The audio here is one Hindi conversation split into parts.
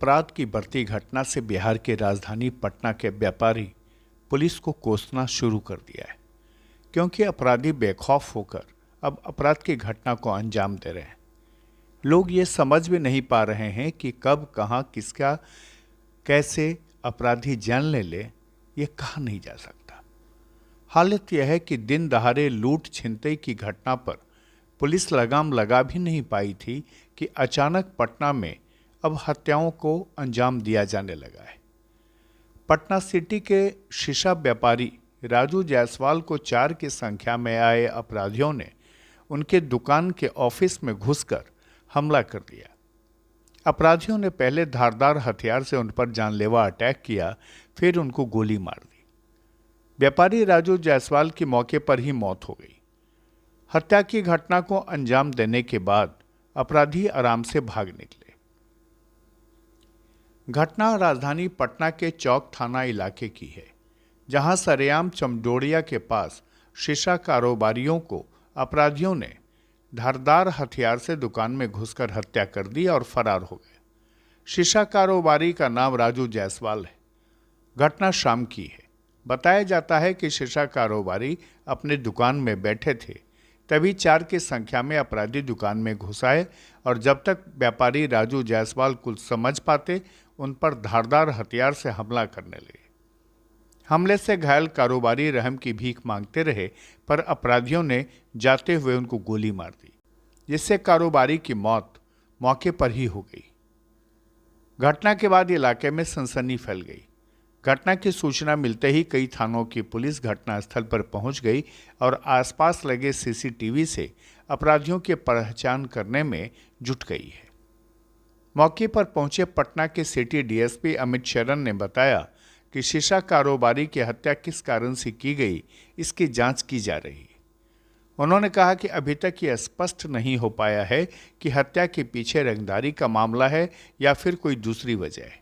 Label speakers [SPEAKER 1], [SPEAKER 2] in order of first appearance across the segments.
[SPEAKER 1] अपराध की बढ़ती घटना से बिहार के राजधानी पटना के व्यापारी पुलिस को कोसना शुरू कर दिया है, क्योंकि अपराधी बेखौफ होकर अब अपराध की घटना को अंजाम दे रहे हैं। लोग ये समझ भी नहीं पा रहे हैं कि कब, कहां, किसका, कैसे अपराधी जान ले ये कहा नहीं जा सकता। हालत यह है कि दिन दहाड़े लूट छिनतई की घटना पर पुलिस लगाम लगा भी नहीं पाई थी कि अचानक पटना में अब हत्याओं को अंजाम दिया जाने लगा है। पटना सिटी के शीशा व्यापारी राजू जायसवाल को 4 की संख्या में आए अपराधियों ने उनके दुकान के ऑफिस में घुसकर हमला कर दिया। अपराधियों ने पहले धारदार हथियार से उन पर जानलेवा अटैक किया, फिर उनको गोली मार दी। व्यापारी राजू जायसवाल की मौके पर ही मौत हो गई। हत्या की घटना को अंजाम देने के बाद अपराधी आराम से भाग निकले। घटना राजधानी पटना के चौक थाना इलाके की है, जहां सरेआम चमडोड़िया के पास शीशा कारोबारियों को अपराधियों ने धारदार हथियार से दुकान में घुसकर हत्या कर दी और फरार हो गए। शीशा कारोबारी का नाम राजू जायसवाल है। घटना शाम की है। बताया जाता है कि शीशा कारोबारी अपने दुकान में बैठे थे, तभी 4 की संख्या में अपराधी दुकान में घुस आए और जब तक व्यापारी राजू जायसवाल कुछ समझ पाते, उन पर धारदार हथियार से हमला करने लगे। हमले से घायल कारोबारी रहम की भीख मांगते रहे, पर अपराधियों ने जाते हुए उनको गोली मार दी, जिससे कारोबारी की मौत मौके पर ही हो गई। घटना के बाद इलाके में सनसनी फैल गई। घटना की सूचना मिलते ही कई थानों की पुलिस घटनास्थल पर पहुंच गई और आसपास लगे सीसीटीवी से अपराधियों की पहचान करने में जुट गई है। मौके पर पहुंचे पटना के सिटी डीएसपी अमित शरण ने बताया कि शीशा कारोबारी की हत्या किस कारण से की गई, इसकी जांच की जा रही है। उन्होंने कहा कि अभी तक यह स्पष्ट नहीं हो पाया है कि हत्या के पीछे रंगदारी का मामला है या फिर कोई दूसरी वजह है।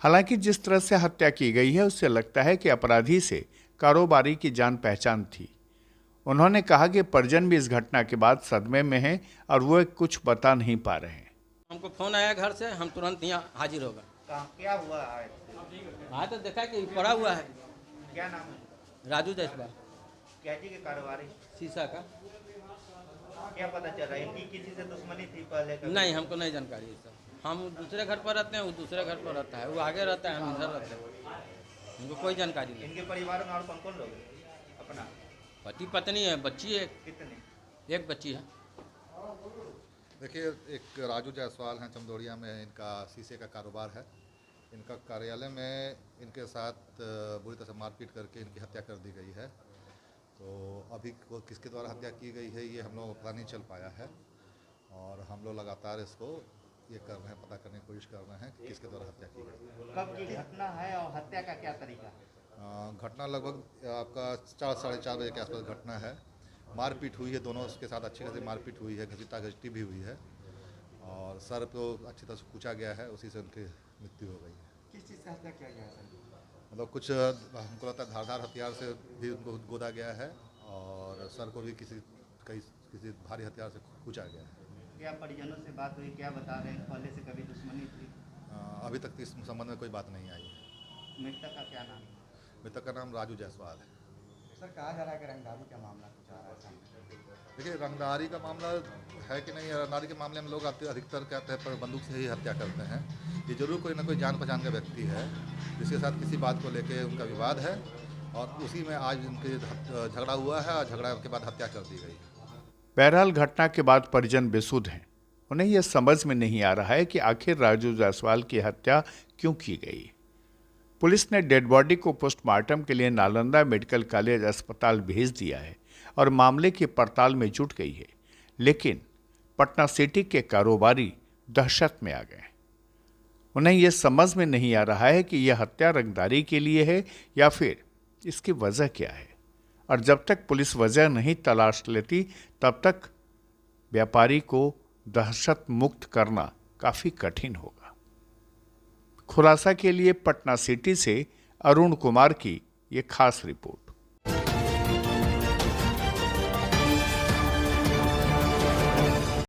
[SPEAKER 1] हालांकि जिस तरह से हत्या की गई है, उससे लगता है कि अपराधी से कारोबारी की जान पहचान थी। उन्होंने कहा कि परिजन भी इस घटना के बाद सदमे में हैं और वो कुछ बता नहीं पा रहे हैं।
[SPEAKER 2] हमको फोन आया घर से, हम तुरंत यहाँ हाजिर हो गए।
[SPEAKER 3] क्या हुआ है?
[SPEAKER 2] हाँ तो देखा कि पड़ा हुआ है।
[SPEAKER 3] क्या नाम है?
[SPEAKER 2] राजू जायसवाल।
[SPEAKER 3] क्या जी के कारोबारी?
[SPEAKER 2] शीशा का।
[SPEAKER 3] क्या पता चल रहा है कि किसी से दुश्मनी थी पहले?
[SPEAKER 2] नहीं, हमको नहीं जानकारी है सर। हम दूसरे घर पर रहते हैं, वो दूसरे घर पर रहता है, वो आगे रहता है, हम इधर रहते हैं। हमको कोई जानकारी नहीं।
[SPEAKER 3] इनके परिवार में और कौन कौन लोग हैं? अपना
[SPEAKER 2] पति पत्नी है, बच्ची है।
[SPEAKER 3] कितने?
[SPEAKER 2] एक बच्ची है।
[SPEAKER 4] देखिए, एक राजू जायसवाल हैं, चमदोड़िया में इनका शीशे का कारोबार है। इनका कार्यालय में इनके साथ बुरी तरह से मारपीट करके इनकी हत्या कर दी गई है। तो अभी किसके द्वारा हत्या की गई है ये हम लोगों को पता नहीं चल पाया है, और हम लोग लगातार इसको ये कर रहे हैं, पता करने की कोशिश कर रहे हैं कि किसके द्वारा हत्या की गई।
[SPEAKER 3] कब की घटना है और हत्या का क्या तरीका है?
[SPEAKER 4] घटना लगभग आपका 4 साढ़े 4 बजे के आसपास घटना है। मारपीट हुई है, दोनों के साथ अच्छी खासी मारपीट हुई है, घसीटा घसीटी भी हुई है, और सर को अच्छी तरह से कूचा गया है, उसी से उनकी मृत्यु हो गई है।
[SPEAKER 3] किस चीज़ से हत्या किया गया है?
[SPEAKER 4] मतलब कुछ हमको लगता है धारदार हथियार से भी उनको गोदा गया है, और सर को भी किसी भारी हथियार से कूचा गया है।
[SPEAKER 3] क्या परिजनों से बात हुई? क्या बता रहे हैं? पहले से कभी दुश्मनी थी?
[SPEAKER 4] अभी तक इस संबंध में कोई बात नहीं आई है।
[SPEAKER 3] मृतक का क्या नाम?
[SPEAKER 4] मृतक का नाम राजू जायसवाल है।
[SPEAKER 3] सर, कहा जा रहा है कि रंगदारी का मामला कुछ आ रहा है।
[SPEAKER 4] देखिए, रंगदारी का मामला है कि नहीं, रंगदारी के मामले में लोग अधिकतर कहते हैं पर बंदूक से ही हत्या करते हैं। ये जरूर कोई ना कोई जान पहचान का व्यक्ति है जिसके साथ किसी बात को लेके उनका विवाद है, और उसी में आज उनके झगड़ा हुआ है, और झगड़ा के बाद हत्या कर दी गई।
[SPEAKER 1] बहरहाल घटना के बाद परिजन बेसुध हैं। उन्हें यह समझ में नहीं आ रहा है कि आखिर राजू जायसवाल की हत्या क्यों की गई। पुलिस ने डेड बॉडी को पोस्टमार्टम के लिए नालंदा मेडिकल कॉलेज अस्पताल भेज दिया है और मामले की पड़ताल में जुट गई है, लेकिन पटना सिटी के कारोबारी दहशत में आ गए। उन्हें यह समझ में नहीं आ रहा है कि यह हत्या रंगदारी के लिए है या फिर इसकी वजह क्या है, और जब तक पुलिस वजह नहीं तलाश लेती तब तक व्यापारी को दहशत मुक्त करना काफी कठिन होगा। खुलासा के लिए पटना सिटी से अरुण कुमार की ये खास रिपोर्ट।